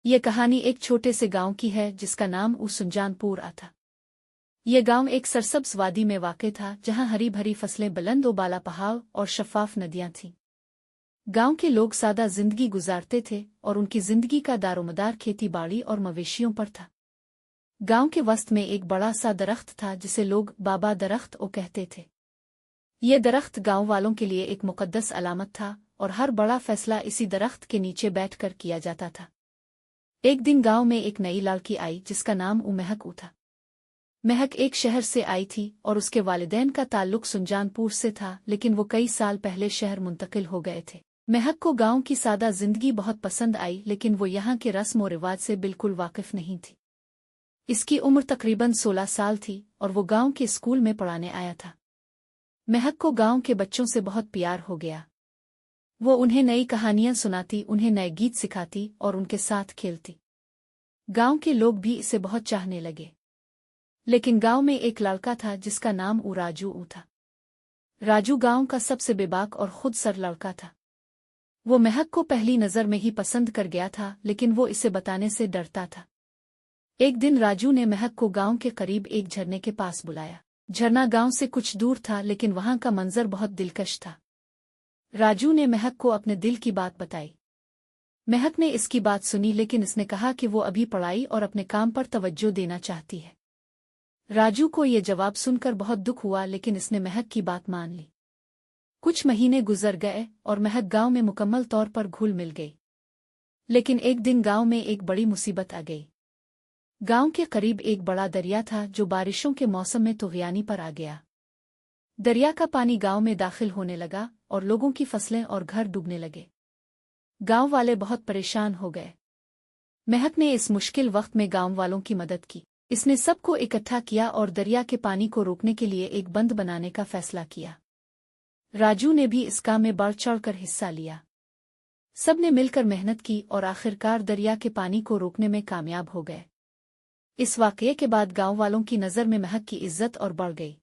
ये कहानी एक छोटे से गांव की है जिसका नाम सुंजानपुर था। ये गांव एक सरसब्ज वादी में वाक़ था जहां हरी भरी फसलें, बुलंद और बाला पहाड़ और शफाफ नदियां थीं। गांव के लोग सादा जिंदगी गुजारते थे और उनकी जिंदगी का दारोमदार खेती बाड़ी और मवेशियों पर था। गांव के वस्त में एक बड़ा सा दरख्त था जिसे लोग बाबा दरख्त ओ कहते थे। ये दरख्त गांव वालों के लिए एक मुकद्दस अलामत था और हर बड़ा फैसला इसी दरख्त के नीचे बैठकर किया जाता था। एक दिन गांव में एक नई लड़की आई जिसका नाम महक था। महक एक शहर से आई थी और उसके वालिदैन का ताल्लुक सुंजानपुर से था, लेकिन वो कई साल पहले शहर मुंतकिल हो गए थे। महक को गांव की सादा जिंदगी बहुत पसंद आई, लेकिन वो यहाँ के रस्म और रिवाज से बिल्कुल वाकिफ नहीं थी। इसकी उम्र तकरीबन 16 साल थी और वो गांव के स्कूल में पढ़ाने आया था। महक को गांव के बच्चों से बहुत प्यार हो गया। वो उन्हें नई कहानियां सुनाती, उन्हें नए गीत सिखाती और उनके साथ खेलती। गांव के लोग भी इसे बहुत चाहने लगे। लेकिन गांव में एक लड़का था जिसका नाम राजू था। राजू गांव का सबसे बेबाक और खुद सर लड़का था। वो महक को पहली नज़र में ही पसंद कर गया था, लेकिन वो इसे बताने से डरता था। एक दिन राजू ने महक को गांव के करीब एक झरने के पास बुलाया। झरना गांव से कुछ दूर था, लेकिन वहां का मंजर बहुत दिलकश था। राजू ने महक को अपने दिल की बात बताई। महक ने इसकी बात सुनी, लेकिन इसने कहा कि वो अभी पढ़ाई और अपने काम पर तवज्जो देना चाहती है। राजू को ये जवाब सुनकर बहुत दुख हुआ, लेकिन इसने महक की बात मान ली। कुछ महीने गुजर गए और महक गांव में मुकम्मल तौर पर घुल मिल गई। लेकिन एक दिन गांव में एक बड़ी मुसीबत आ गई। गांव के करीब एक बड़ा दरिया था जो बारिशों के मौसम में तुग़यानी पर आ गया। दरिया का पानी गांव में दाखिल होने लगा और लोगों की फसलें और घर डूबने लगे। गांव वाले बहुत परेशान हो गए। महक ने इस मुश्किल वक्त में गांव वालों की मदद की। इसने सबको इकट्ठा किया और दरिया के पानी को रोकने के लिए एक बंद बनाने का फैसला किया। राजू ने भी इस काम में बढ़ चढ़कर हिस्सा लिया। सबने मिलकर मेहनत की और आखिरकार दरिया के पानी को रोकने में कामयाब हो गए। इस वाकये के बाद गांव वालों की नज़र में महक की इज्जत और बढ़ गई।